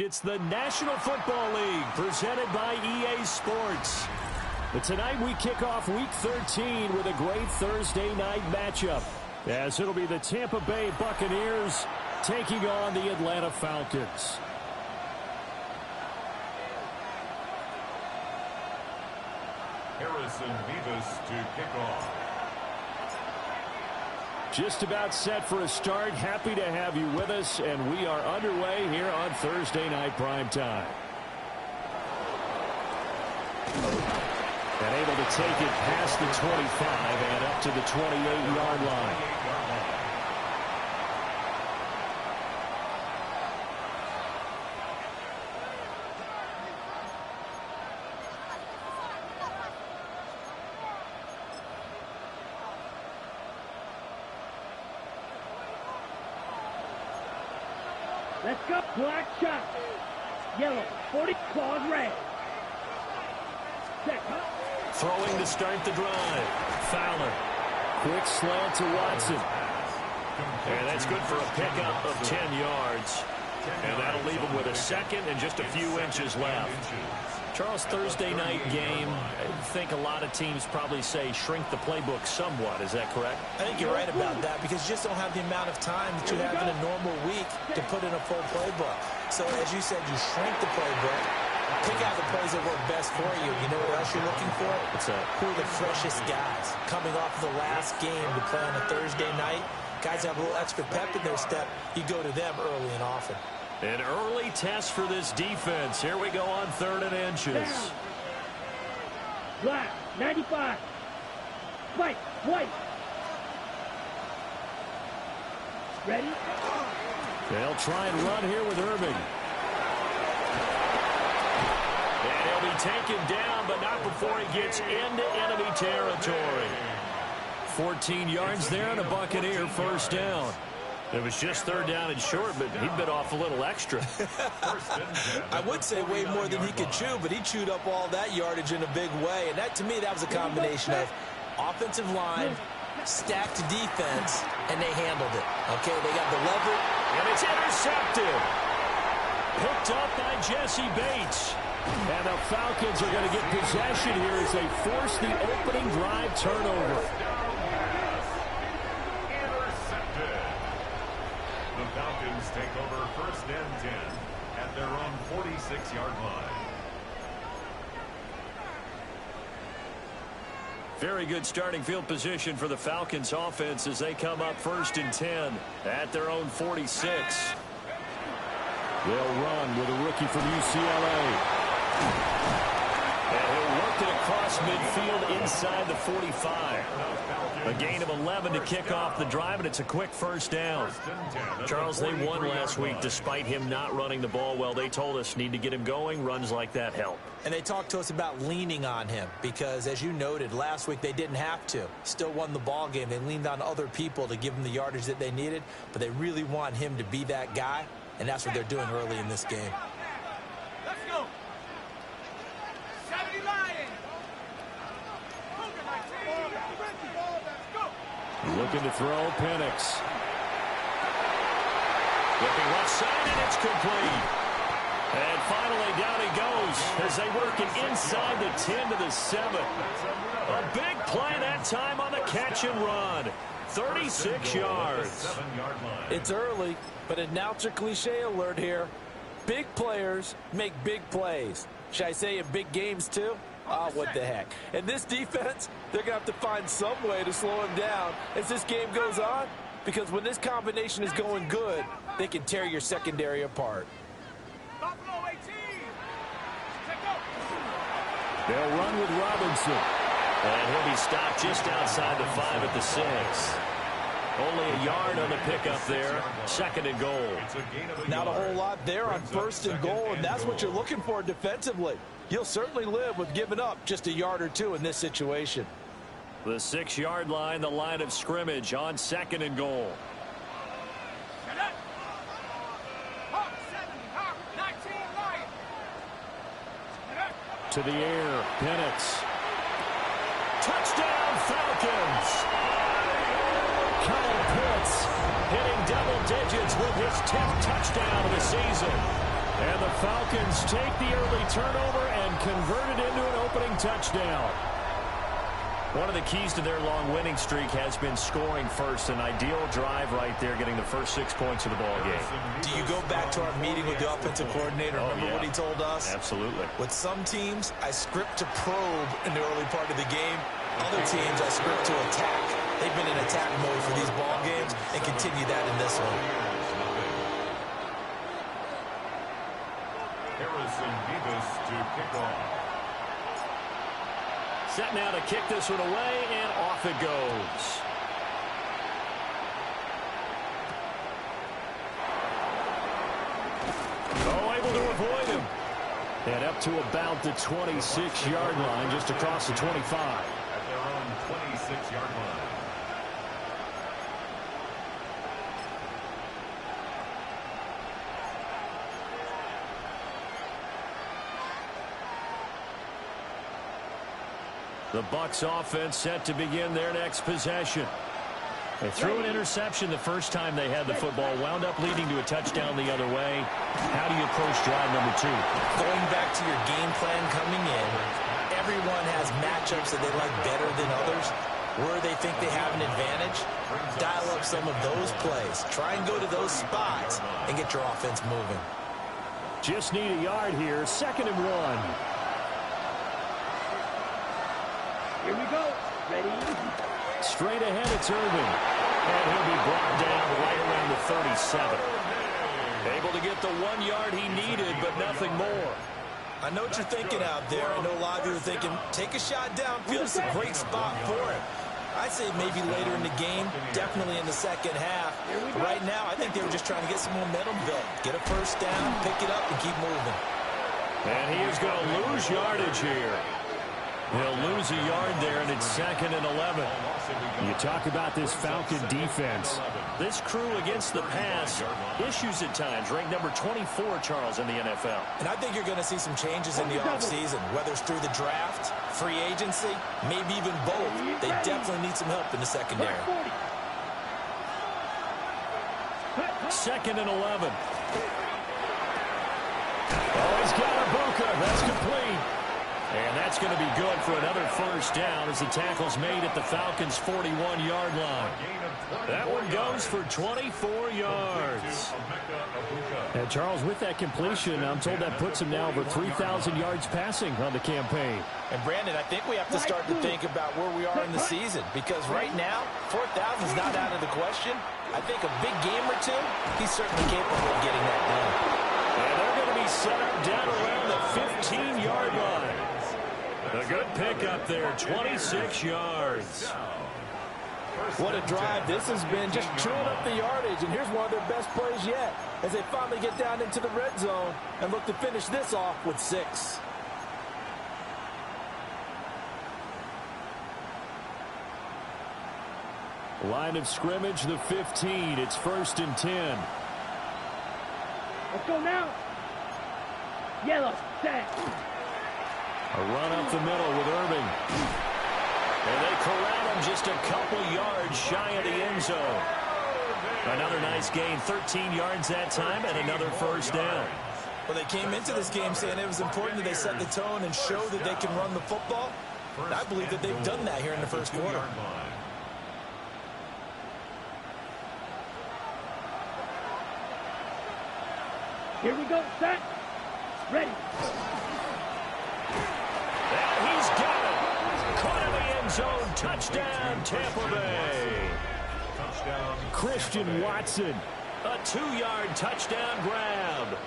It's the National Football League presented by EA Sports. But tonight we kick off Week 13 with a great Thursday night matchup, as it'll be the Tampa Bay Buccaneers taking on the Atlanta Falcons. Harrison Beavis to kick off. Just about set for a start. Happy to have you with us, and we are underway here on Thursday Night Primetime. And able to take it past the 25 and up to the 28-yard line. Let's go. Black shot. Yellow. 40 claws red. Check. Throwing to start the drive. Fowler. Quick slant to Watson. And that's good for a pickup of 10 yards. And that'll leave him with a second and just a few inches left. Charles, Thursday night game, I think a lot of teams probably say shrink the playbook somewhat. Is that correct? I think you're right about that because you just don't have the amount of time that you have in a normal week to put in a full playbook. So as you said, you shrink the playbook, pick out the plays that work best for you. You know what else you're looking for? Who are the freshest guys coming off the last game to play on a Thursday night? Guys have a little extra pep in their step. You go to them early and often. An early test for this defense. Here we go on 3rd and inches. Black, 95. White, white. Ready? They'll try and run here with Irving. And he'll be taken down, but not before he gets into enemy territory. 14 yards there and a Buccaneer first down. It was just 3rd down and short, but he bit off a little extra. I would say way more than he could chew, but he chewed up all that yardage in a big way. And that, to me, that was a combination of offensive line, stacked defense, and they handled it. Okay, they got the leverage. And it's intercepted. Picked up by Jesse Bates. And the Falcons are going to get possession here as they force the opening drive turnover. The Falcons take over 1st and 10 at their own 46-yard line. Very good starting field position for the Falcons offense as they come up 1st and 10 at their own 46. They'll run with a rookie from UCLA. And he'll work it across midfield inside the 45. A gain of 11 to kick off the drive, and it's a quick first down. Charles, they won last week despite him not running the ball well. They told us need to get him going. Runs like that help. And they talked to us about leaning on him because, as you noted, last week they didn't have to. Still won the ball game. They leaned on other people to give them the yardage that they needed, but they really want him to be that guy, and that's what they're doing early in this game. Let's go. 70 Lions. Looking to throw, Penix. Looking left side, and it's complete. And finally, down he goes as they work it inside the 10 to the 7. A big play that time on the catch and run. 36 yards. It's early, but announcer cliche alert here. Big players make big plays. Should I say in big games too? Oh, what the heck. And this defense, they're going to have to find some way to slow him down as this game goes on, because when this combination is going good, they can tear your secondary apart. Buffalo 18. They'll run with Robinson. And he'll be stopped just outside the 5 at the 6. Only a yard on the pickup there. 2nd and goal. Not a whole lot there on 1st and goal, and that's what you're looking for defensively. You'll certainly live with giving up just a yard or two in this situation. The 6-yard line, the line of scrimmage on 2nd and goal. To the air, Penix. Touchdown, Falcons! Kyle Pitts hitting double digits with his 10th touchdown of the season. And the Falcons take the early turnover and convert it into an opening touchdown. One of the keys to their long winning streak has been scoring first. An ideal drive right there, getting the first 6 points of the ball game. Do you go back to our meeting with the offensive coordinator? Remember what he told us? Absolutely. With some teams, I script to probe in the early part of the game. Other teams, I script to attack. They've been in attack mode for these ball games and continue that in this one. Harrison Davis to kick off. Set now to kick this one away, and off it goes. Oh, able to avoid him. And up to about the 26-yard line, just across the 25. At their own 26-yard line. The Bucs offense set to begin their next possession. They threw an interception the first time they had the football, wound up leading to a touchdown the other way. How do you approach drive number 2? Going back to your game plan coming in, everyone has matchups that they like better than others. Where they think they have an advantage, dial up some of those plays. Try and go to those spots and get your offense moving. Just need a yard here, 2nd and 1. Here we go. Ready? Straight ahead, it's Irving. And he'll be brought down right around the 37. Able to get the 1 yard he needed, but nothing more. I know what you're thinking out there. I know a lot of you are thinking, take a shot downfield. It's a great spot for it. I'd say maybe later in the game, definitely in the second half. But right now, I think they were just trying to get some momentum built. Get a first down, pick it up, and keep moving. And he is going to lose yardage here. He'll lose a yard there, and it's 2nd and 11. You talk about this Falcon defense. This crew against the pass, issues at times. Ranked number 24, Charles, in the NFL. And I think you're going to see some changes in the offseason, whether it's through the draft, free agency, maybe even both. They definitely need some help in the secondary. 2nd and 11. Oh, he's got a Ibuka. That's complete. And that's going to be good for another first down as the tackle's made at the Falcons' 41-yard line. That one goes for 24 yards. And Charles, with that completion, I'm told that puts him now over 3,000 yards passing on the campaign. And Brandon, I think we have to start to think about where we are in the season, because right now, 4,000 is not out of the question. I think a big game or two, he's certainly capable of getting that done. And they're going to be set up down around the 15-yard line. A good pickup there, 26 yards. What a drive this has been, just chewing up the yardage, and here's one of their best plays yet as they finally get down into the red zone and look to finish this off with 6. Line of scrimmage, the 15. It's 1st and 10. Let's go now. Yellow, set. A run up the middle with Irving. And they corral him just a couple yards shy of the end zone. Another nice gain, 13 yards that time, and another first down. Well, they came into this game saying it was important that they set the tone and show that they can run the football. And I believe that they've done that here in the first quarter. Here we go, set. Ready. And he's got it. Caught in the end zone. Touchdown, Tampa Bay. Touchdown. Christian Watson. A 2-yard touchdown grab.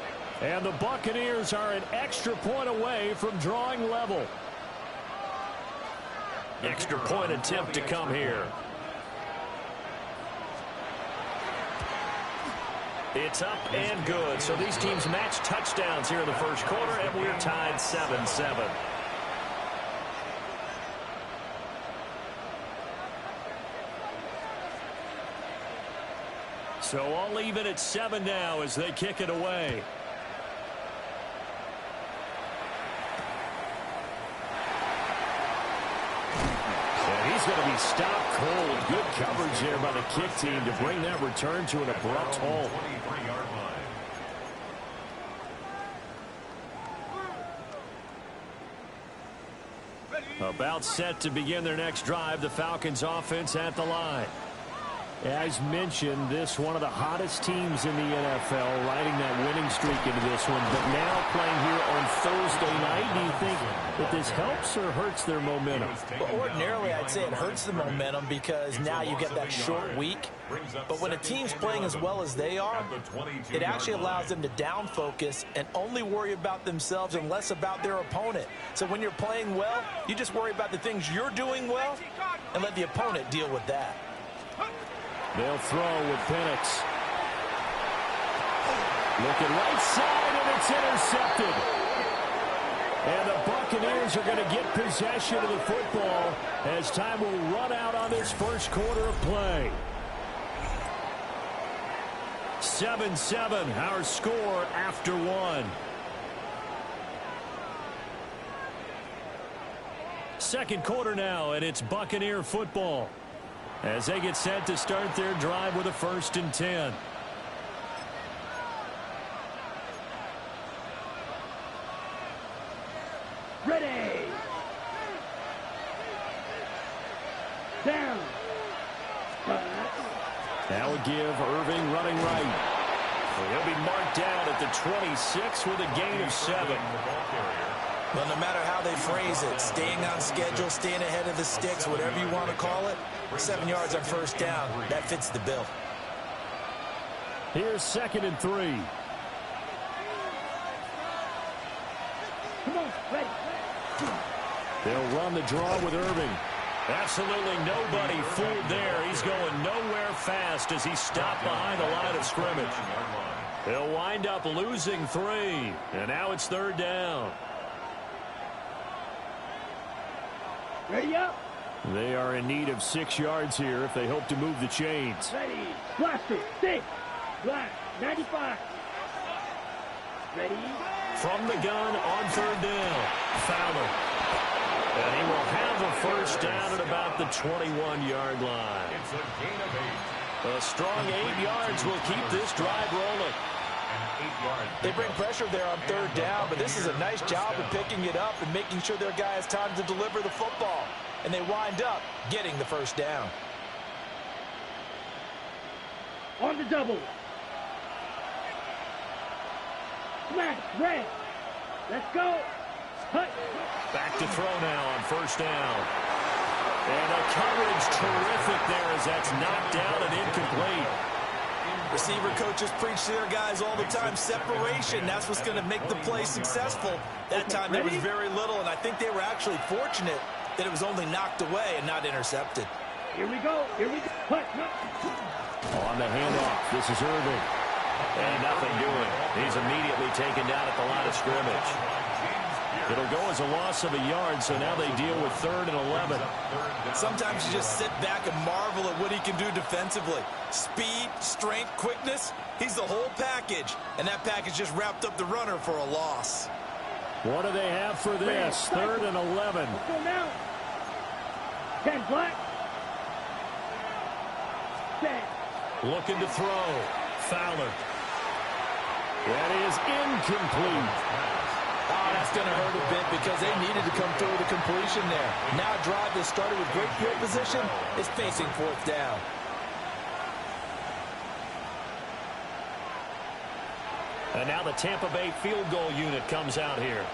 And the Buccaneers are an extra point away from drawing level. Extra point attempt to come here. It's up and good. So these teams match touchdowns here in the first quarter, and we're tied 7-7. So all even at 7 now as they kick it away. And he's going to be stopped cold. Good coverage there by the kick team to bring that return to an abrupt halt. 23-yard line. About set to begin their next drive, the Falcons offense at the line. As mentioned, this one of the hottest teams in the NFL, riding that winning streak into this one. But now playing here on Thursday night, do you think that this helps or hurts their momentum? Well, ordinarily, I'd say it hurts the momentum because now you get that short week. But when a team's playing as well as they are, it actually allows them to down focus and only worry about themselves and less about their opponent. So when you're playing well, you just worry about the things you're doing well and let the opponent deal with that. They'll throw with Penix. Looking right side, and it's intercepted. And the Buccaneers are going to get possession of the football as time will run out on this first quarter of play. 7-7, our score after one. Second quarter now, and it's Buccaneer football as they get set to start their drive with a 1st and 10. Ready. Down. That would give Irving running right. He'll be marked down at the 26 with a gain of 7. Well, no matter how they phrase it, staying on schedule, staying ahead of the sticks, whatever you want to call it, 7 yards on 1st down, that fits the bill. Here's 2nd and 3. Come on, ready. They'll run the draw with Irving. Absolutely nobody fooled there. He's going nowhere fast as he stopped behind the line of scrimmage. They'll wind up losing 3, and now it's 3rd down. Ready up. They are in need of 6 yards here if they hope to move the chains. Ready. Blaster. 6. Black. 95. Ready. From the gun on 3rd down. Fowler. And he will have a 1st down at about the 21-yard line. It's a gain of 8. A strong 8 yards will keep this drive rolling. They bring pressure there on 3rd down, but this is a nice job of picking it up and making sure their guy has time to deliver the football. And they wind up getting the 1st down. On the double. Smash. Red. Let's go. Hut. Back to throw now on 1st down. And the coverage terrific there as that's knocked down and incomplete. Receiver coaches preach to their guys all the time. Separation, that's what's going to make the play successful. That time there was very little, and I think they were actually fortunate that it was only knocked away and not intercepted. Here we go. Here we go. Hut. On the handoff, this is Irving. And nothing doing. He's immediately taken down at the line of scrimmage. It'll go as a loss of a yard, so now they deal with 3rd and 11. Sometimes you just sit back and marvel at what he can do defensively. Speed, strength, quickness, he's the whole package. And that package just wrapped up the runner for a loss. What do they have for this? 3rd and 11. Let's go now. 10 black. 10. Looking to throw. Fowler. That is incomplete. Oh, that's going to hurt a bit because they needed to come through with a completion there. Now a drive that started with great field position is facing 4th down. And now the Tampa Bay field goal unit comes out here.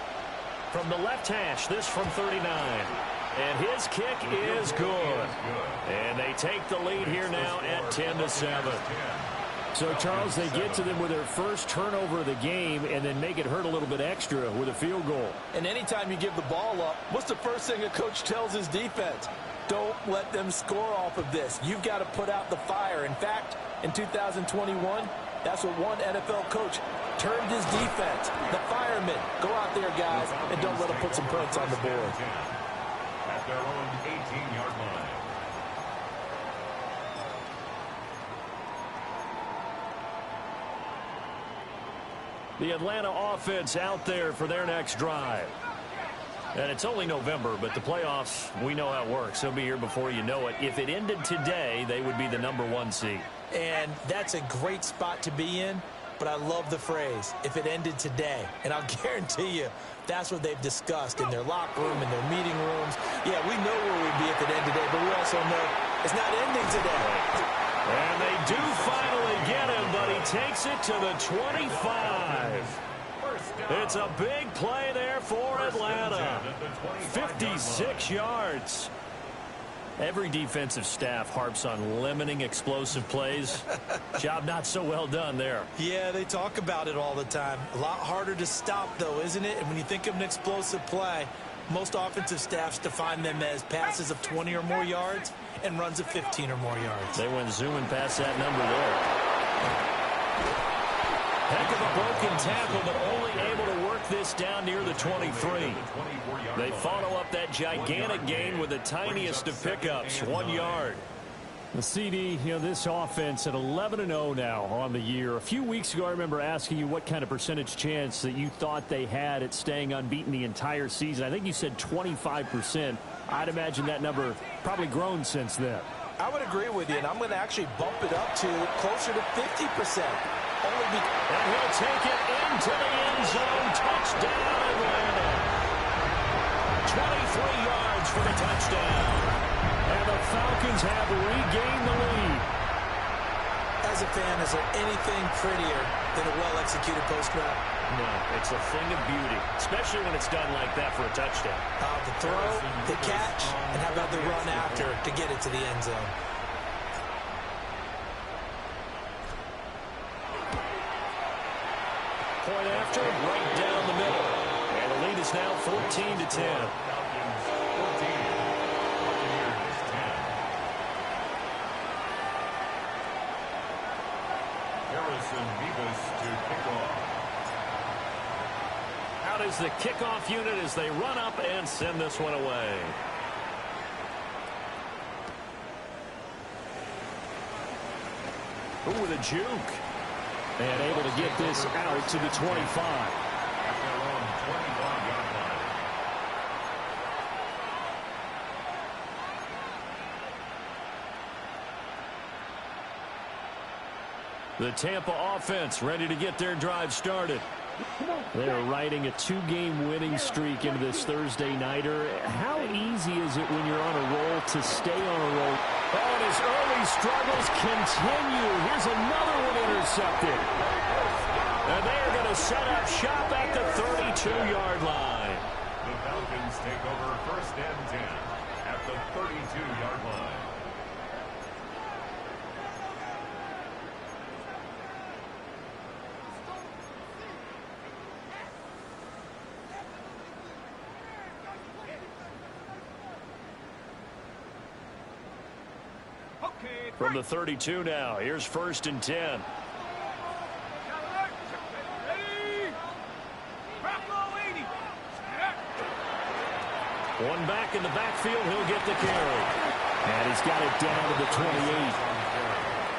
From the left hash, this from 39. And his kick is good. And they take the lead here now at 10-7. So, Charles, they get to them with their first turnover of the game and then make it hurt a little bit extra with a field goal. And anytime you give the ball up, what's the first thing a coach tells his defense? Don't let them score off of this. You've got to put out the fire. In fact, in 2021, that's what one NFL coach termed his defense. The firemen. Go out there, guys, and don't let them put some points on the board. At their own 18-yard line. The Atlanta offense out there for their next drive. And it's only November, but the playoffs, we know how it works. They'll be here before you know it. If it ended today, they would be the #1 seed. And that's a great spot to be in but I love the phrase, if it ended today. And I'll guarantee you that's what they've discussed in their locker room, in their meeting rooms. Yeah, we know where we'd be if it ended today, but we also know it's not ending today. And they do finally get him, but he takes it to the 25. It's a big play there for Atlanta. 56 yards. Every defensive staff harps on limiting explosive plays. Job not so well done there. Yeah, they talk about it all the time. A lot harder to stop, though, isn't it? And when you think of an explosive play, most offensive staffs define them as passes of 20 or more yards and runs of 15 or more yards. They went zooming past that number there. Heck of a broken tackle, but only able to work this down near the 23. They follow up that gigantic gain with the tiniest of pickups, 1 yard. The CD, this offense at 11-0 now on the year. A few weeks ago, I remember asking you what kind of percentage chance that you thought they had at staying unbeaten the entire season. I think you said 25%. I'd imagine that number probably grown since then. I would agree with you, and I'm going to actually bump it up to closer to 50%. And he'll take it into the end zone. Touchdown, Atlanta. 23 yards for the touchdown. And the Falcons have regained the lead. As a fan, is there anything prettier than a well-executed post route? No, it's a thing of beauty, especially when it's done like that for a touchdown. The throw, the catch, and how about the run after to get it to the end zone? Point after, right down the middle. And the lead is now 14-10. Out is the kickoff unit as they run up and send this one away. Ooh, with a juke. And able to get this out to the 25. At their own 25-yard line. The Tampa offense ready to get their drive started. They are riding a 2-game winning streak into this Thursday nighter. How easy is it when you're on a roll to stay on a roll? Oh, and his early struggles continue. Here's another one intercepted. And they are going to set up shop at the 32-yard line. The Falcons take over 1st and 10 at the 32-yard line. From the 32 now, here's 1st and 10. One back in the backfield, he'll get the carry. And he's got it down to the 28.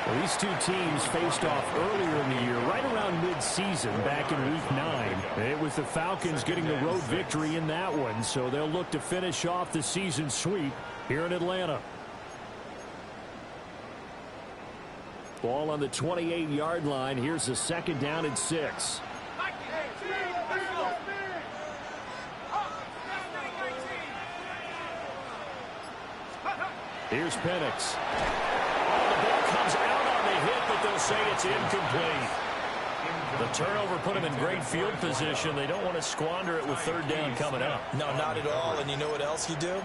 Well, these two teams faced off earlier in the year, right around mid-season, back in Week 9. It was the Falcons getting the road victory in that one, so they'll look to finish off the season sweep here in Atlanta. Ball on the 28-yard line. Here's the 2nd down and 6. Here's Penix. Oh, the ball comes out on the hit, but they'll say it's incomplete. The turnover put them in great field position. They don't want to squander it with 3rd down coming up. No, not at all. And you know what else you do?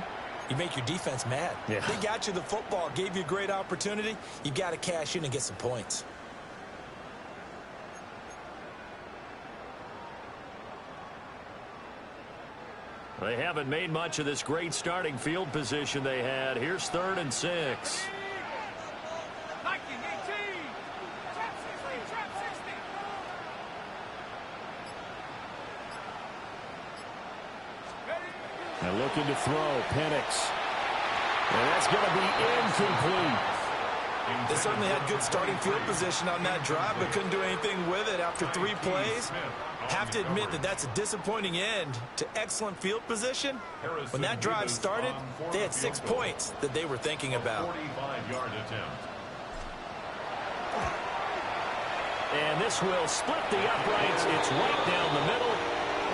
You make your defense mad. Yeah. They got you the football, gave you a great opportunity. You've got to cash in and get some points. They haven't made much of this great starting field position they had. Here's 3rd and 6. And looking to throw, Penix. And that's going to be incomplete. They certainly had good starting field position on that drive, but couldn't do anything with it after 3 plays. Have to admit that that's a disappointing end to excellent field position. When that drive started, they had 6 points that they were thinking about. 45-yard attempt. and this will split the uprights. It's right down the middle,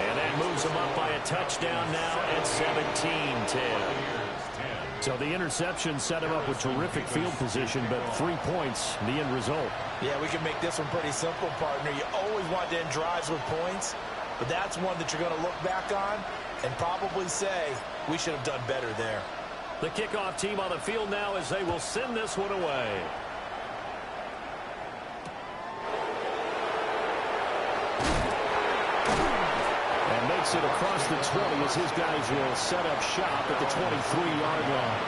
and that moves them up by a touchdown now at 17-10. So the interception set him up with terrific field position, but 3 points, the end result. Yeah, we can make this one pretty simple, partner. You always want to end drives with points, but that's one that you're going to look back on and probably say, we should have done better there. The kickoff team on the field now as they will send this one away. And makes it across the 20 as his guys will set up shop at the 23-yard line.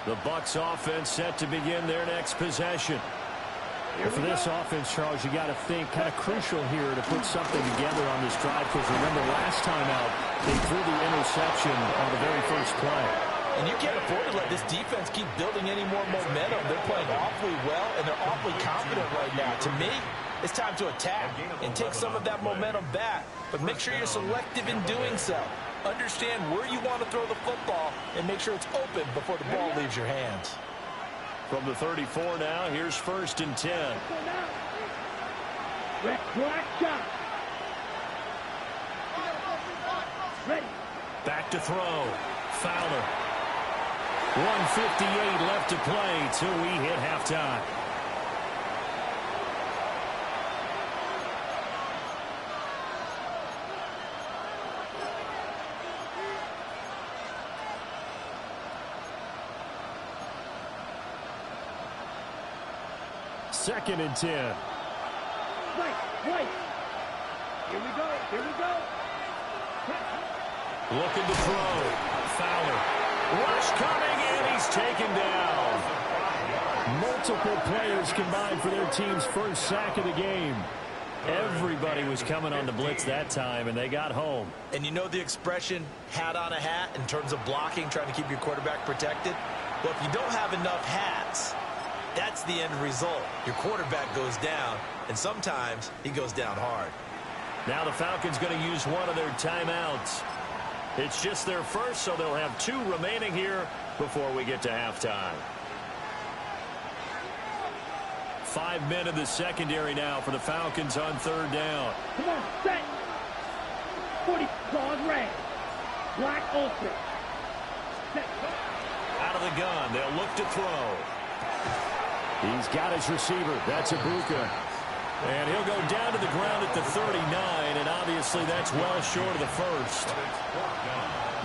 The Bucs offense set to begin their next possession. For this offense, Charles, you got to think kind of crucial here to put something together on this drive, because remember last time out they threw the interception on the very first play. And you can't afford to let this defense keep building any more momentum. They're playing awfully well, and they're awfully confident right now. To me, it's time to attack and take some of that momentum back. But make sure you're selective in doing so. Understand where you want to throw the football and make sure it's open before the ball leaves your hands. From the 34 now, here's 1st and 10. Ready. Back to throw. Fowler. 1:58 left to play till we hit halftime. Second and 10. Right. Here we go. Looking to throw. Fowler. Rush coming, and he's taken down. Multiple players combined for their team's first sack of the game. Everybody was coming on the blitz that time, and they got home. And you know the expression, hat on a hat, in terms of blocking, trying to keep your quarterback protected? Well, if you don't have enough hats, that's the end result. Your quarterback goes down, and sometimes he goes down hard. Now the Falcons going to use one of their timeouts. It's just their first, so they'll have 2 remaining here before we get to halftime. 5 men in the secondary now for the Falcons on 3rd down. Come on, set. 40, claws red. Black ultra. Set. Out of the gun, they'll look to throw. He's got his receiver. That's Ibuka. And he'll go down to the ground at the 39, and obviously that's well short of the first.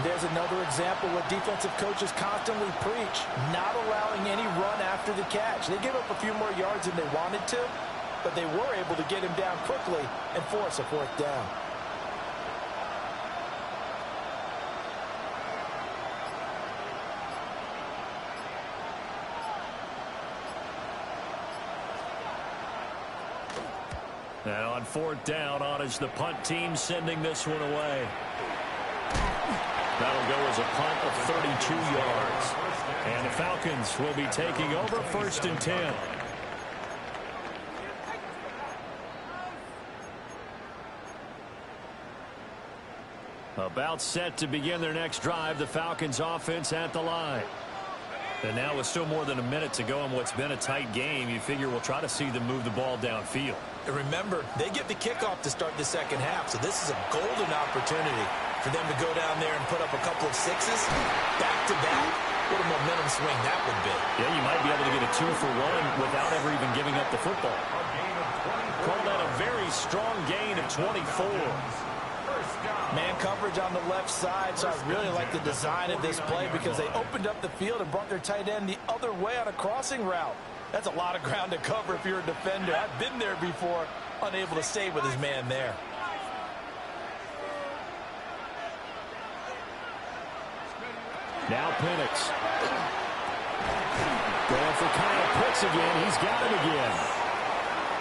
There's another example what defensive coaches constantly preach, not allowing any run after the catch. They gave up a few more yards than they wanted to, but they were able to get him down quickly and force a 4th down. And on 4th down, on is the punt team sending this one away. That'll go as a punt of 32 yards. And the Falcons will be taking over 1st and 10. About set to begin their next drive, the Falcons offense at the line. And now with still more than a minute to go in what's been a tight game, you figure we'll try to see them move the ball downfield. And remember, they get the kickoff to start the second half, so this is a golden opportunity for them to go down there and put up a couple of 6s back-to-back. What a momentum swing that would be. Yeah, you might be able to get a 2-for-1 without ever even giving up the football. Call that a very strong gain of 24. Man coverage on the left side, so I really like the design of this play because they opened up the field and brought their tight end the other way on a crossing route. That's a lot of ground to cover if you're a defender. I've been there before, unable to stay with his man there. Now Penix. Going for Kyle Pitts again. He's got him again.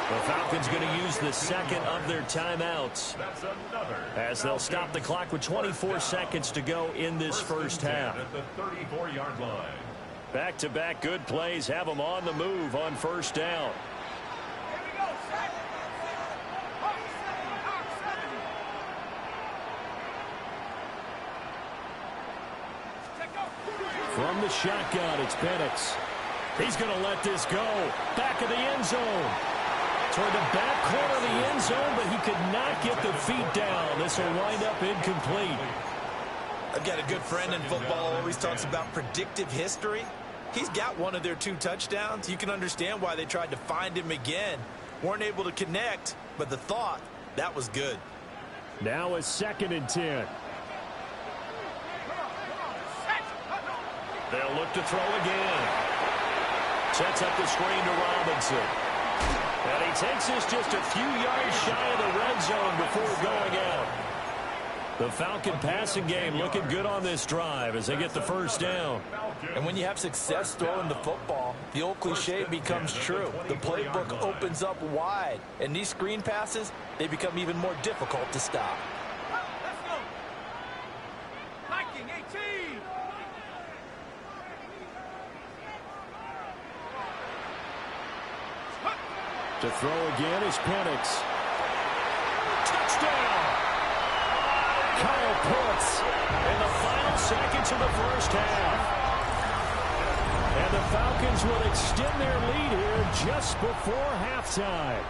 The Falcons going to use the second of their timeouts as they'll stop the clock with 24 seconds to go in this first half. At the 34-yard line. Back-to-back good plays have them on the move on 1st down. the shotgun. It's Penix. He's going to let this go. Back of the end zone. Toward the back corner of the end zone, but he could not get the feet down. This will wind up incomplete. I've got a good friend in football who always talks about predictive history. He's got one of their 2 touchdowns. You can understand why they tried to find him again. Weren't able to connect, but the thought, that was good. Now a 2nd and 10. They'll look to throw again. Sets up the screen to Robinson. And he takes this just a few yards shy of the red zone before going out. The Falcon passing game looking good on this drive as they get the first down. And when you have success throwing the football, the old cliche becomes true. The playbook opens up wide. And these screen passes, they become even more difficult to stop. Let's go. Viking 18. To throw again is Penix. Touchdown! Kyle Pitts In the final seconds of the first half. and the Falcons will extend their lead here just before halftime.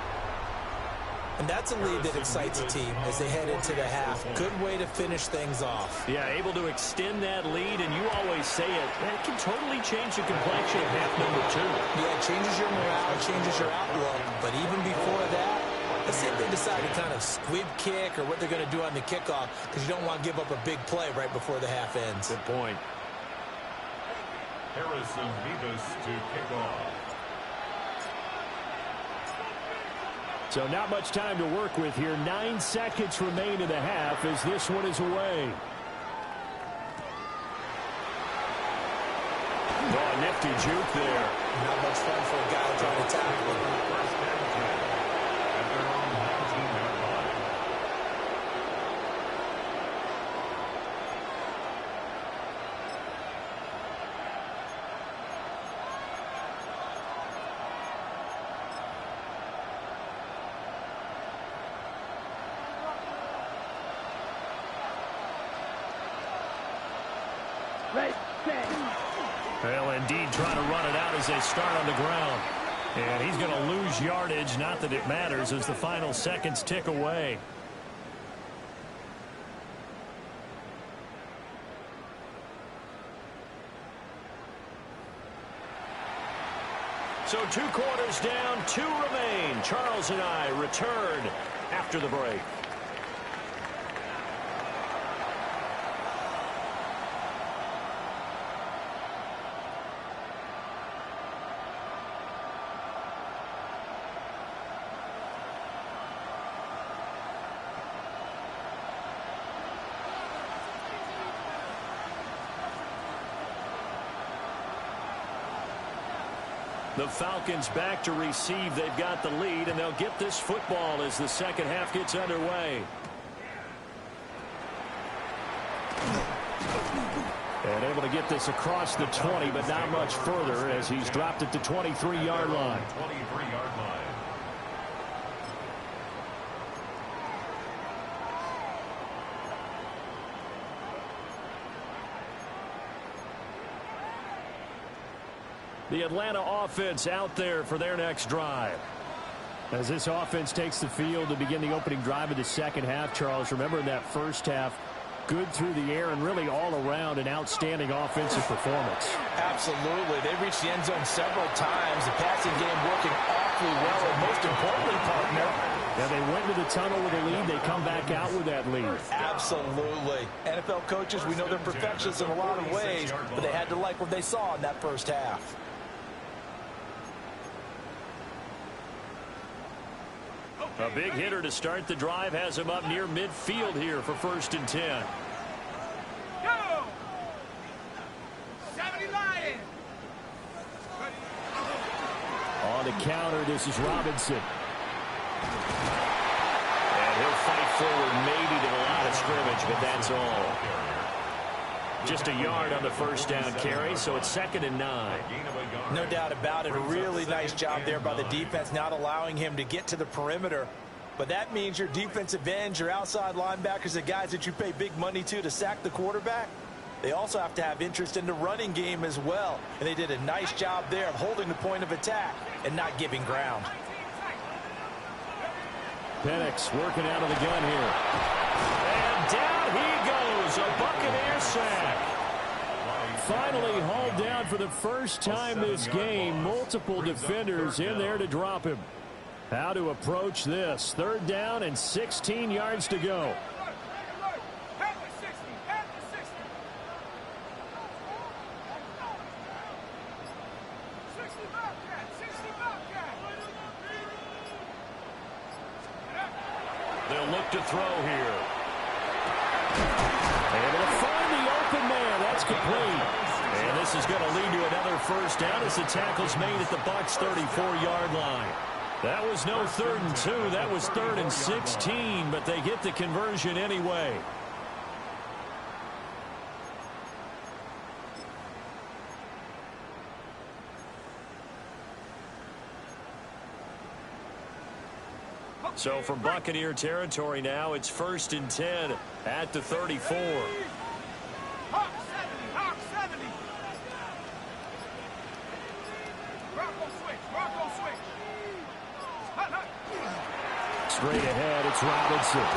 And that's a lead that excites a team as they head into the half. Good way to finish things off. Yeah, able to extend that lead, and you always say it, that can totally change the complexion of half number 2. Yeah, it changes your morale, it changes your outlook. But even before that, let's see if they decide to kind of squib kick or what they're going to do on the kickoff, because you don't want to give up a big play right before the half ends. Good point. Harrison Beavis to kick off. So not much time to work with here. 9 seconds remain in the half as this one is away. Oh, nifty juke there. Not much fun for a guy trying to tackle him. First and 10 at their own 19-yard line. Right, set. Well, indeed, trying to run it out as they start on the ground. And he's going to lose yardage, not that it matters, as the final seconds tick away. So 2 quarters down, 2 remain. Charles and I return after the break. The Falcons back to receive. They've got the lead, and they'll get this football as the second half gets underway. And able to get this across the 20, but not much further as he's dropped it to 23-yard line. 23-yard line. The Atlanta offense out there for their next drive. As this offense takes the field to begin the opening drive of the second half, Charles, remember in that first half, good through the air and really all around an outstanding offensive performance. Absolutely. They reached the end zone several times. The passing game working awfully well. And most importantly, partner, Yeah, they went to the tunnel with a lead. They come back out with that lead. absolutely. NFL coaches, we know they're perfectionists in a lot of ways, but they had to like what they saw in that first half. A big hitter to start the drive has him up near midfield here for 1st and 10. Go! 70 Lions! On the counter, this is Robinson. And he'll fight forward maybe to the line of scrimmage, but that's all. Just a yard on the first down carry, so it's 2nd and 9. No doubt about it. A really nice job there by the defense, not allowing him to get to the perimeter. But that means your defensive ends, your outside linebackers, the guys that you pay big money to sack the quarterback, they also have to have interest in the running game as well. And they did a nice job there of holding the point of attack and not giving ground. Penix working out of the gun here. And down he goes. A Buccaneer sack. Finally hauled down for the first time this game. Multiple defenders in there to drop him. How to approach this. 3rd down and 16 yards to go. They'll look to throw here. Able to find the open man. That's complete. And this is going to lead to another first down as the tackle's made at the Bucs' 34-yard line. That was no 3rd and 2. That was 3rd and 16, but they get the conversion anyway. So from Buccaneer territory now, it's 1st and 10 at the 34. Hawk 70. Rocco switch. Straight ahead, it's Robinson.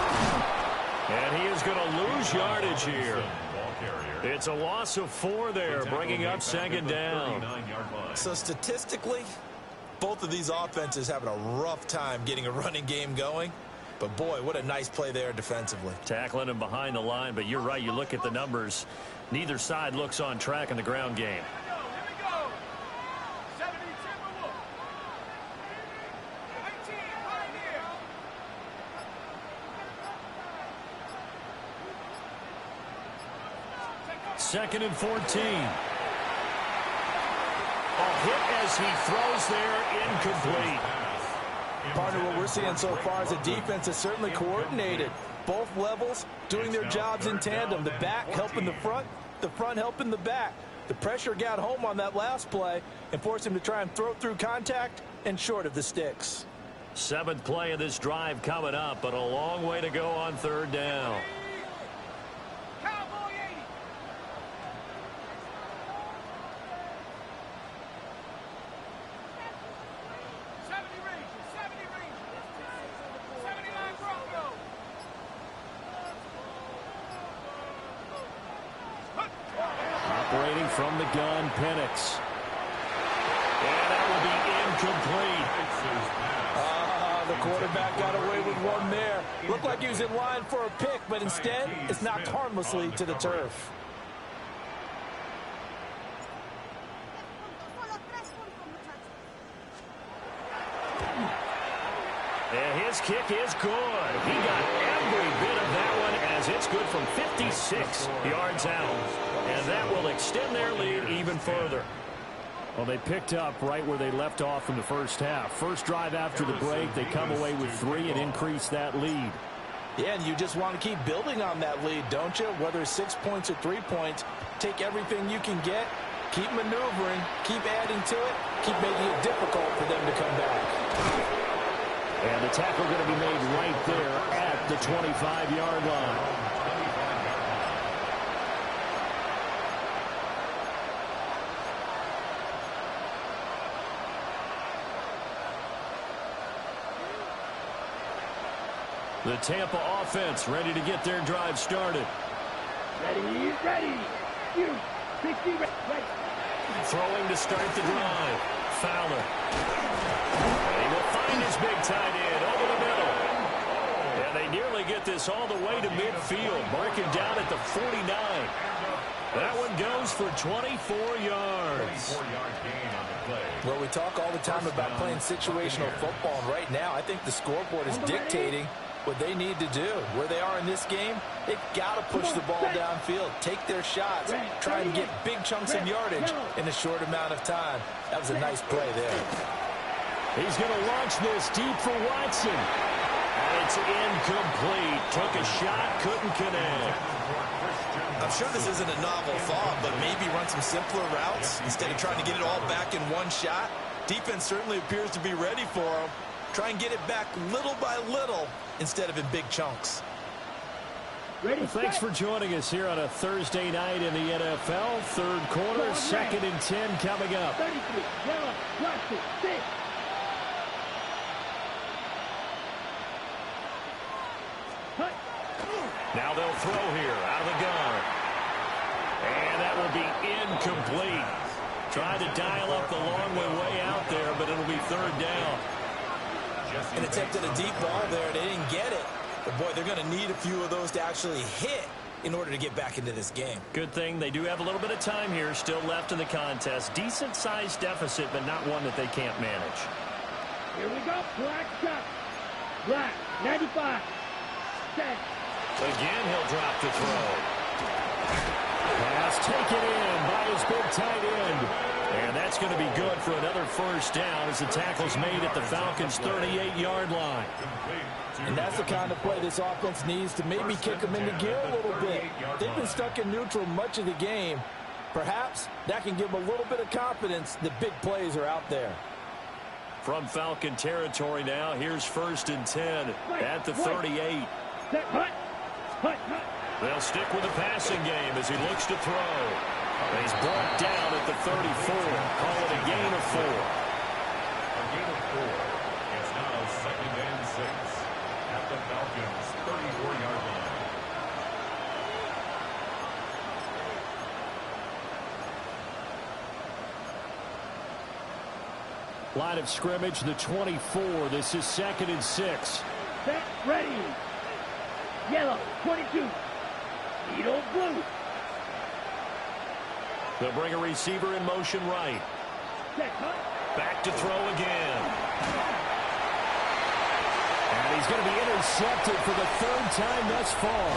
And he is going to lose yardage here. It's a loss of 4 there, bringing up 2nd down. So statistically, both of these offenses having a rough time getting a running game going. But, boy, what a nice play there defensively. Tackling him behind the line, but you're right. You look at the numbers. Neither side looks on track in the ground game. Here we go. 70 Timberwolves. 19 Pioneer. Second and 14. A hit as he throws there, incomplete. Partner, what we're seeing so far is a defense that's certainly coordinated. Both levels doing their jobs in tandem. The back helping the front helping the back. The pressure got home on that last play and forced him to try and throw through contact and short of the sticks. 7th play of this drive coming up, but a long way to go on 3rd down. Cowboy 80. Operating from the gun, Penix. And that will be incomplete. The quarterback got away with one there. Looked like he was in line for a pick, but instead, it's knocked harmlessly to the turf. And his kick is good. He got every bit of that one as it's good from 56 yards out. And that will extend their lead even further. Well, they picked up right where they left off in the first half. First drive after the break, they come away with 3 and increase that lead. Yeah, and you just want to keep building on that lead, don't you? Whether it's 6 points or 3 points, take everything you can get, keep maneuvering, keep adding to it, keep making it difficult for them to come back. And the tackle going to be made right there at the 25-yard line. The Tampa offense ready to get their drive started. Ready. You, 60, ready. Throwing to start the drive. Fowler. And he will find his big tight end over the middle. And they nearly get this all the way to midfield. Marking down at the 49. That one goes for 24 yards. Well, we talk all the time about playing situational football, and right now I think the scoreboard is dictating what they need to do. Where they are in this game, they've got to push the ball downfield, take their shots, try and get big chunks of yardage in a short amount of time. That was a nice play there. He's going to launch this deep for Watson. And it's incomplete. Took a shot, couldn't connect. I'm sure this isn't a novel thought, but maybe run some simpler routes instead of trying to get it all back in one shot. Defense certainly appears to be ready for him. Try and get it back little by little instead of in big chunks. Ready, Thanks for joining us here on a Thursday night in the NFL. Third quarter, 2nd and 10 coming up. 33, yellow, plastic, 6. Hut. Now they'll throw here out of the gun. And that will be incomplete. Tried to dial up the long way out there, but it'll be third down. And attempted a deep ball there. They didn't get it. But, boy, they're going to need a few of those to actually hit in order to get back into this game. Good thing they do have a little bit of time here still left in the contest. Decent-sized deficit, but not one that they can't manage. Here we go. Black shot. Black, 95. Set. Again, he'll drop to throw. Pass taken in by his big tight end. And that's going to be good for another first down as the tackle's made at the Falcons' 38-yard line. And that's the kind of play this offense needs to maybe kick them into gear a little bit. They've been stuck in neutral much of the game. Perhaps that can give them a little bit of confidence that big plays are out there. From Falcon territory now, here's 1st and 10 at the 38. Set, hut. Hut, hut. They'll stick with the passing game as he looks to throw. He's brought down at the 34. Call it a gain of 4. A gain of 4. It's now 2nd and 6 at the Falcons' 34-yard line. Line of scrimmage, the 24. This is 2nd and 6. Set, ready. Yellow, 22. Needle blue. They'll bring a receiver in motion right. Set, hut. Back to throw again. And he's going to be intercepted for the 3rd time thus far.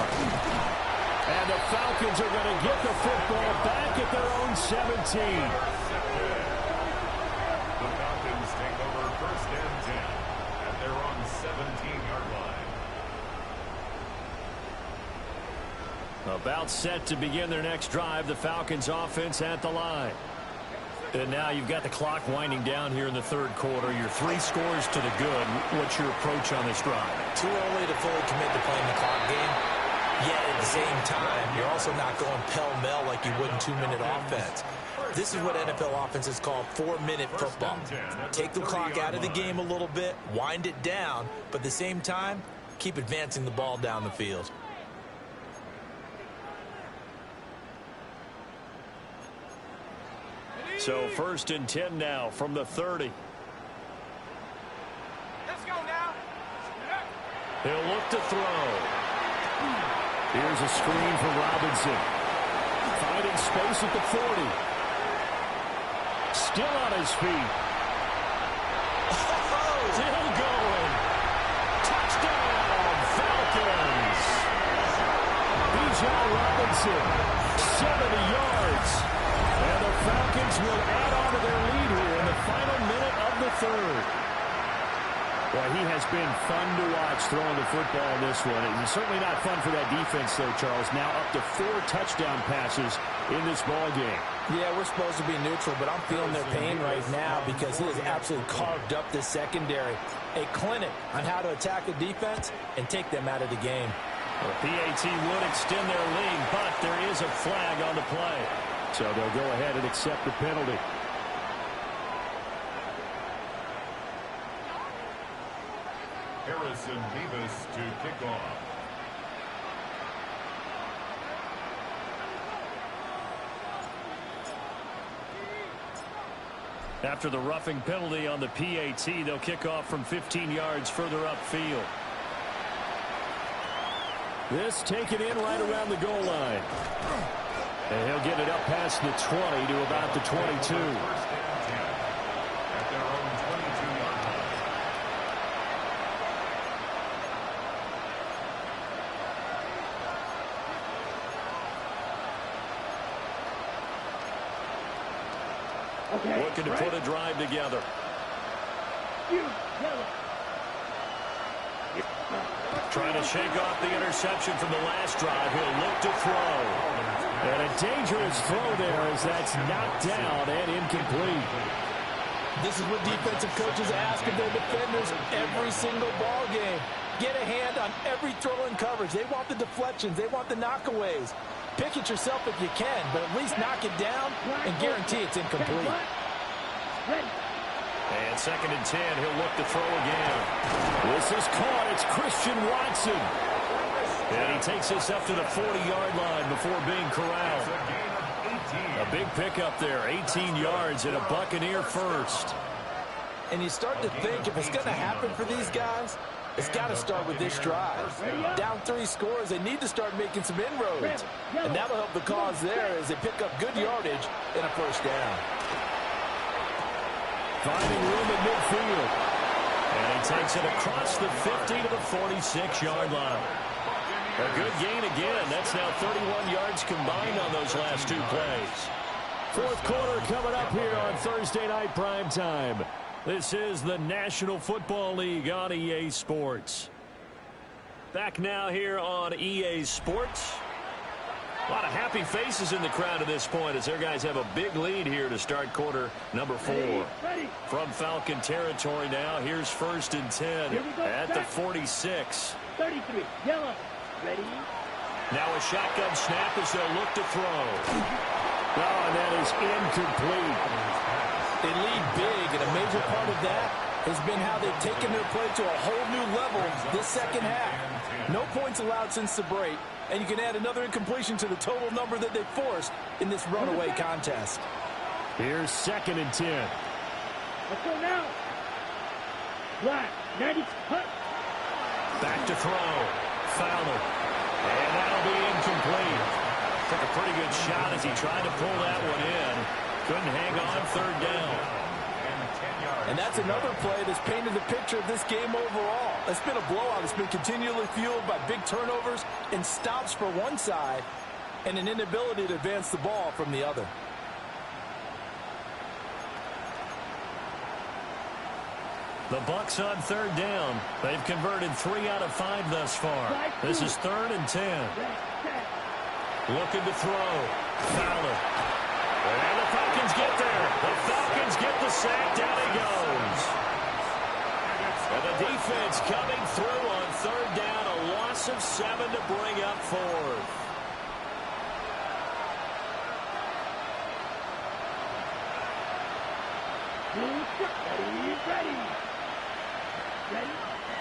And the Falcons are going to get the football back at their own 17. The Falcons take over 1st and 10 at their own 17-yard line. About set to begin their next drive. The Falcons offense at the line. And now you've got the clock winding down here in the 3rd quarter. You're 3 scores to the good. What's your approach on this drive? Too early to fully commit to playing the clock game. Yet at the same time, you're also not going pell-mell like you would in 2-minute offense. This is what NFL offenses call 4-minute football. Take the clock out of the game a little bit, wind it down, but at the same time, keep advancing the ball down the field. So 1st and 10 now from the 30. Let's go now. He'll look to throw. Here's a screen for Robinson. Finding space at the 40. Still on his feet. Still going. Touchdown, Falcons. Bijan Robinson, 70 yards. And the Falcons will add on to their lead here in the final minute of the 3rd. Well, he has been fun to watch throwing the football in this one. It's certainly not fun for that defense, though, Charles. Now up to 4 touchdown passes in this ball game. Yeah, we're supposed to be neutral, but I'm feeling their pain right now because he has absolutely carved up the secondary. A clinic on how to attack a defense and take them out of the game. The PAT would extend their lead, but there is a flag on the play. So they'll go ahead and accept the penalty. Harrison Davis to kick off. After the roughing penalty on the PAT, they'll kick off from 15 yards further upfield. This taken in right around the goal line. And he'll get it up past the 20 to about the 22. 1st and 10 at their own 22-yard line. Okay. Looking to put a drive together. Yellow. Trying to shake off the interception from the last drive. He'll look to throw. And a dangerous throw there as that's knocked down and incomplete. This is what defensive coaches ask of their defenders every single ball game. Get a hand on every throw in coverage. They want the deflections. They want the knockaways. Pick it yourself if you can, but at least knock it down and guarantee it's incomplete. And 2nd and 10, he'll look to throw again. This is caught. It's Christian Watson. And he takes this up to the 40-yard line before being corralled. A big pickup there, 18 yards and a Buccaneer first. And you start to think if it's going to happen for these guys, it's got to start with this drive. Down 3 scores, they need to start making some inroads. And that'll help the cause there as they pick up good yardage and a first down. Finding room at midfield. And he takes it across the 50 to the 46-yard line. A good gain again. That's now 31 yards combined on those last 2 plays. 4th quarter coming up here on Thursday Night Primetime. This is the National Football League on EA Sports. Back now here on EA Sports. A lot of happy faces in the crowd at this point as their guys have a big lead here to start quarter number 4. From Falcon territory now, here's 1st and 10 at the 46. 33, yellow, ready. Now a shotgun snap as they'll look to throw. Oh, and that is incomplete. They lead big, and a major part of that has been how they've taken their play to a whole new level this second half. No points allowed since the break, and you can add another incompletion to the total number that they forced in this runaway contest. Here's 2nd and 10. Let's go now. Black, 90, cut. Back to throw. Fowler. And that'll be incomplete. Took a pretty good shot as he tried to pull that one in. Couldn't hang on 3rd down. And that's another play that's painted the picture of this game overall. It's been a blowout. It's been continually fueled by big turnovers and stops for one side and an inability to advance the ball from the other. The Bucs on 3rd down. They've converted 3 out of 5 thus far. This is 3rd and 10. Looking to throw. Fowler. And the Falcons get there. The Falcons get the sack. Down he goes. And the defense coming through on 3rd down. A loss of 7 to bring up 4th.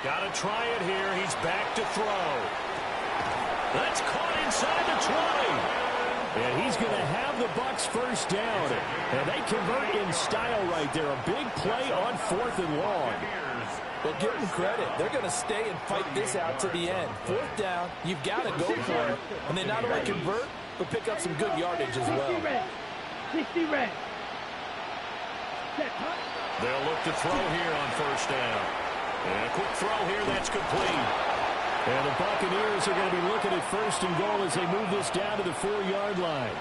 Got to try it here. He's back to throw. That's caught inside the 20. And he's going to have the Bucs first down. And they convert in style right there. A big play on 4th and long. Well, give them credit. They're going to stay and fight this out to the end. 4th down, you've got to go for it. And they not only convert, but pick up some good yardage as well. 60 red. They'll look to throw here on 1st down. And a quick throw here, that's complete. And the Buccaneers are going to be looking at 1st and goal as they move this down to the 4-yard line.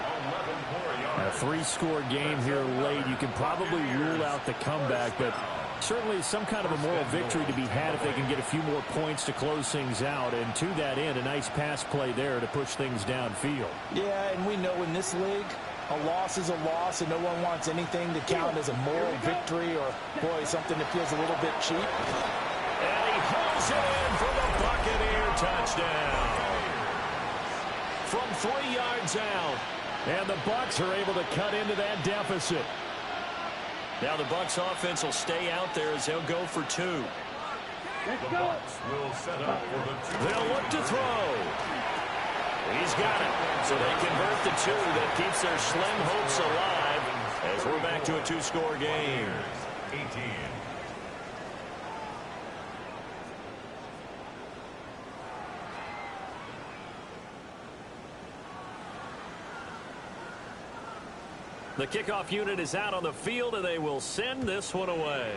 A 3-score game here late. You can probably rule out the comeback, but certainly some kind of a moral victory to be had if they can get a few more points to close things out. And to that end, a nice pass play there to push things downfield. Yeah, and we know in this league, a loss is a loss, and no one wants anything to count as a moral victory or, boy, something that feels a little bit cheap. And he holds it in for the Buccaneer touchdown. From 3 yards out. And the Bucs are able to cut into that deficit. Now the Bucs offense will stay out there as they'll go for 2. Let's go. Will set up for the 2. They'll look to throw. He's got it. So they convert the 2. That keeps their slim hopes alive as we're back to a 2-score game. 18. The kickoff unit is out on the field, and they will send this one away.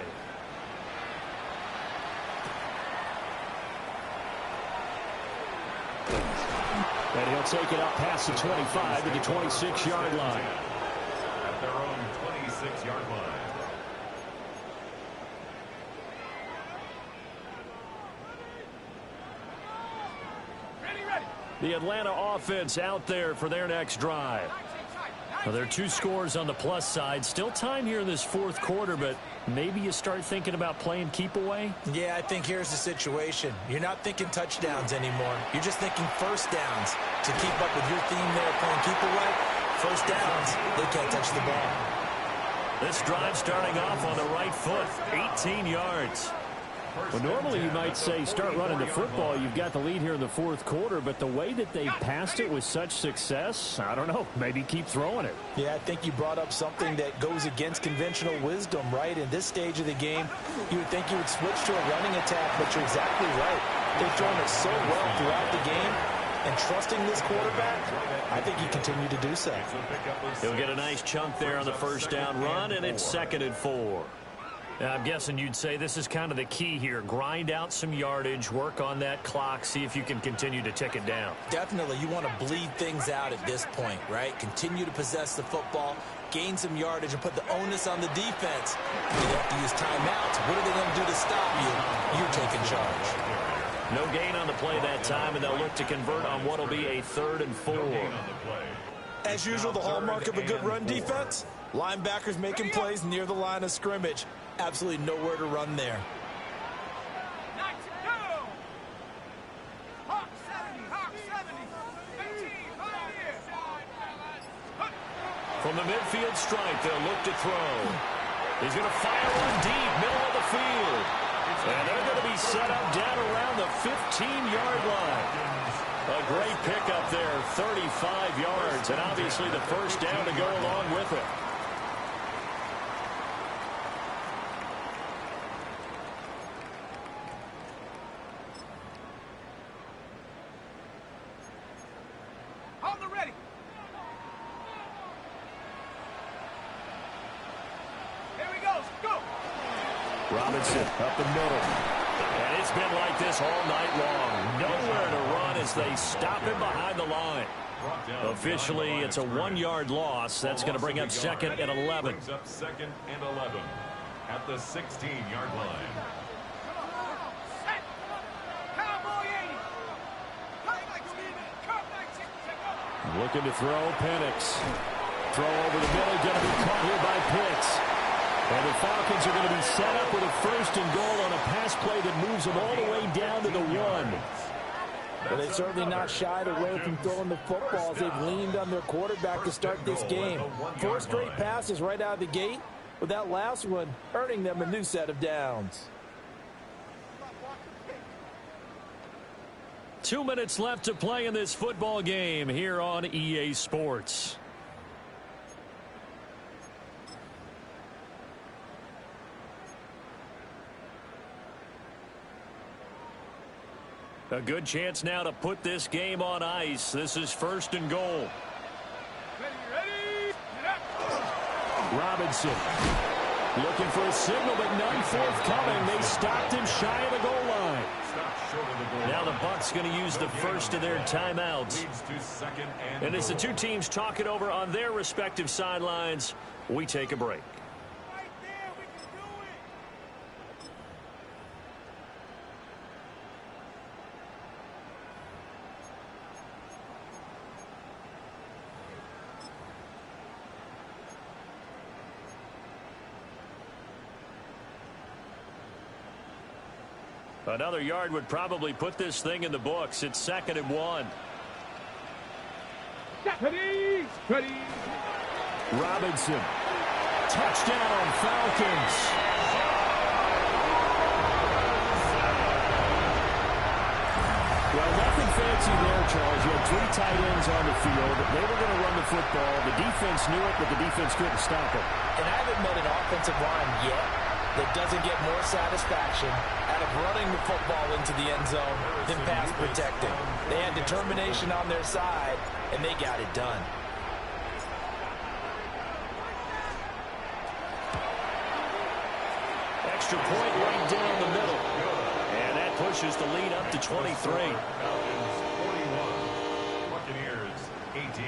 And he'll take it up past the 25 to the 26-yard line. At their own 26-yard line. The Atlanta offense out there for their next drive. Well, there are 2 scores on the plus side. Still time here in this 4th quarter, but maybe you start thinking about playing keep away? Yeah, I think here's the situation. You're not thinking touchdowns anymore. You're just thinking first downs. To keep up with your theme there, playing keep away, first downs, they can't touch the ball. This drive starting off on the right foot, 18 yards. Well, normally you might say start running the football. You've got the lead here in the fourth quarter, but the way that they passed it with such success, I don't know, maybe keep throwing it. Yeah, I think you brought up something that goes against conventional wisdom, right? In this stage of the game, you would think you would switch to a running attack, but you're exactly right. They've thrown it so well throughout the game, and trusting this quarterback, I think you continue to do so. He'll get a nice chunk there on the first down run, and it's 2nd and 4. Now, I'm guessing you'd say this is kind of the key here. Grind out some yardage, work on that clock, see if you can continue to tick it down. Definitely, you want to bleed things out at this point, right? Continue to possess the football, gain some yardage, and put the onus on the defense. You have to use timeouts. What are they going to do to stop you? You're taking charge. No gain on the play that time, and they'll look to convert on what will be a 3rd and 4. As usual, the hallmark of a good run defense, linebackers making plays near the line of scrimmage. Absolutely nowhere to run there. From the midfield stripe, they'll look to throw. He's going to fire one deep, middle of the field. And they're going to be set up down around the 15-yard line. A great pickup there, 35 yards, and obviously the first down to go along with it. Hold the ready. Here we go. Go. Robinson up the middle. And it's been like this all night long. Nowhere to run as they stop him behind the line. Officially, it's a 1-yard loss. That's going to bring up 2nd and 11. Brings up 2nd and 11 at the 16-yard line. Looking to throw, Penix. Throw over the middle, going to be caught here by Pitts. And the Falcons are going to be set up with a 1st and goal on a pass play that moves them all the way down to the 1. But they're certainly not shied away from throwing the football as they've leaned on their quarterback to start this game. 4 straight passes right out of the gate, with that last one earning them a new set of downs. 2 minutes left to play in this football game here on EA Sports. A good chance now to put this game on ice. This is 1st and goal. Ready. Robinson looking for a signal, but none forthcoming. They stopped him shy of the goal line. Now the Bucs going to use the first of their timeouts. And as the two teams talk it over on their respective sidelines, we take a break. Another yard would probably put this thing in the books. It's 2nd and 1. Ready. Robinson. Touchdown, Falcons. Well, nothing fancy there, Charles. You had 3 tight ends on the field. They were going to run the football. The defense knew it, but the defense couldn't stop it. And I haven't met an offensive line yet that doesn't get more satisfaction out of running the football into the end zone than pass protecting. They had determination on their side, and they got it done. Extra point right down the middle. And that pushes the lead up to 23. Falcons 41, Buccaneers 18.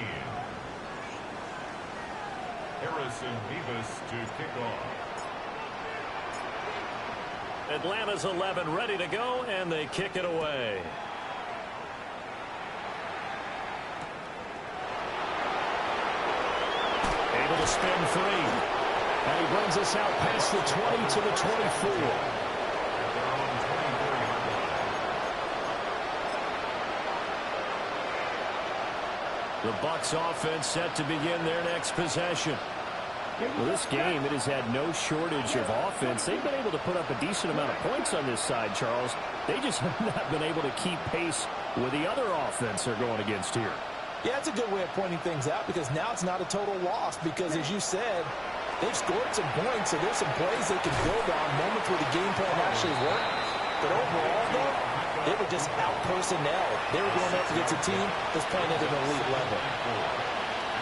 Harrison Beavis to kick off. Atlanta's 11 ready to go, and they kick it away. Able to spin free. And he brings us out past the 20 to the 24. The Bucs offense set to begin their next possession. Well, this game, it has had no shortage of offense. They've been able to put up a decent amount of points on this side, Charles. They just have not been able to keep pace with the other offense they're going against here. Yeah, it's a good way of pointing things out because now it's not a total loss because, as you said, they've scored some points, so there's some plays they can build on, moments where the game plan actually worked. But overall, though, they were just out-personnel. They were going up against a team that's playing at an elite level.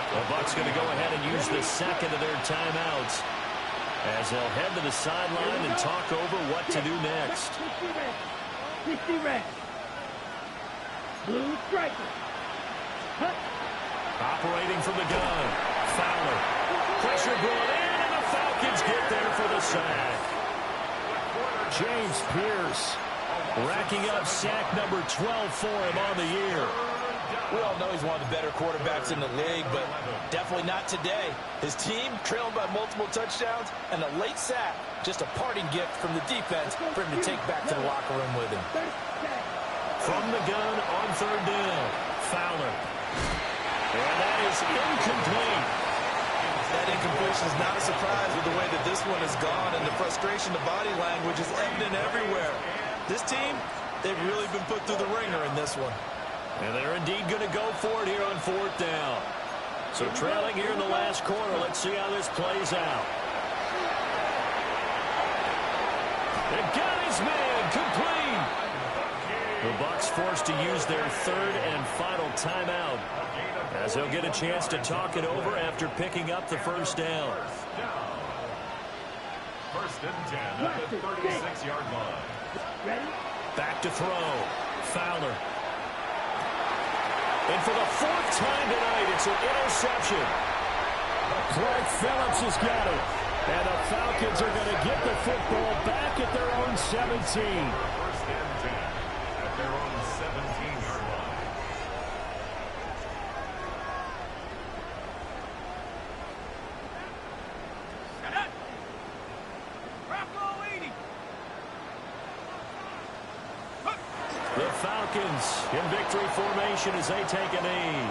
The Bucs going to go ahead and use the second of their timeouts as they'll head to the sideline and talk over what to do next. 60 red. Blue striker. Operating from the gun. Fowler. Pressure brought in, and the Falcons get there for the sack. James Pierce racking up sack number 12 for him on the year. We all know he's one of the better quarterbacks in the league, but definitely not today. His team trailing by multiple touchdowns, and a late sack, just a parting gift from the defense for him to take back to the locker room with him. From the gun on third down, Fowler. And that is incomplete. That incompletion is not a surprise with the way that this one has gone, and the frustration, the body language is evident everywhere. This team, they've really been put through the ringer in this one. And they're indeed going to go for it here on fourth down. So trailing here in the last quarter, let's see how this plays out. They got his man complete. The Bucs forced to use their third and final timeout as they'll get a chance to talk it over after picking up the first down. First and 10 at the 36-yard line. Ready? Back to throw. Fowler. And for the fourth time tonight, it's an interception. Clark Phillips has got it. And the Falcons are going to get the football back at their own 17. First and 10 at their own 17-yard line. The Falcons in victory formation as they take a knee.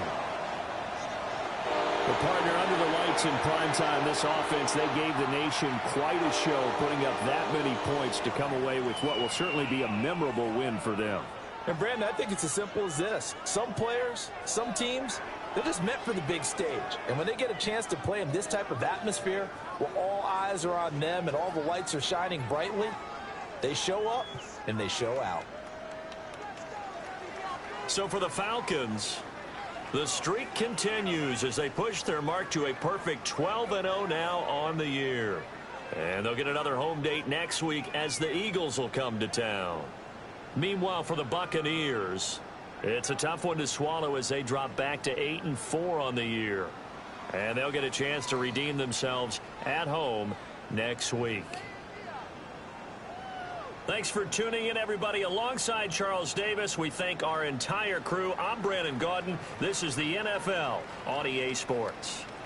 The partner under the lights in primetime, this offense, they gave the nation quite a show, putting up that many points to come away with what will certainly be a memorable win for them. And, Brandon, I think it's as simple as this. Some players, some teams, they're just meant for the big stage. And when they get a chance to play in this type of atmosphere, where all eyes are on them and all the lights are shining brightly, they show up and they show out. So for the Falcons, the streak continues as they push their mark to a perfect 12-0 now on the year. And they'll get another home date next week as the Eagles will come to town. Meanwhile, for the Buccaneers, it's a tough one to swallow as they drop back to 8-4 on the year. And they'll get a chance to redeem themselves at home next week. Thanks for tuning in, everybody. Alongside Charles Davis, we thank our entire crew. I'm Brandon Gaudin. This is the NFL on EA Sports.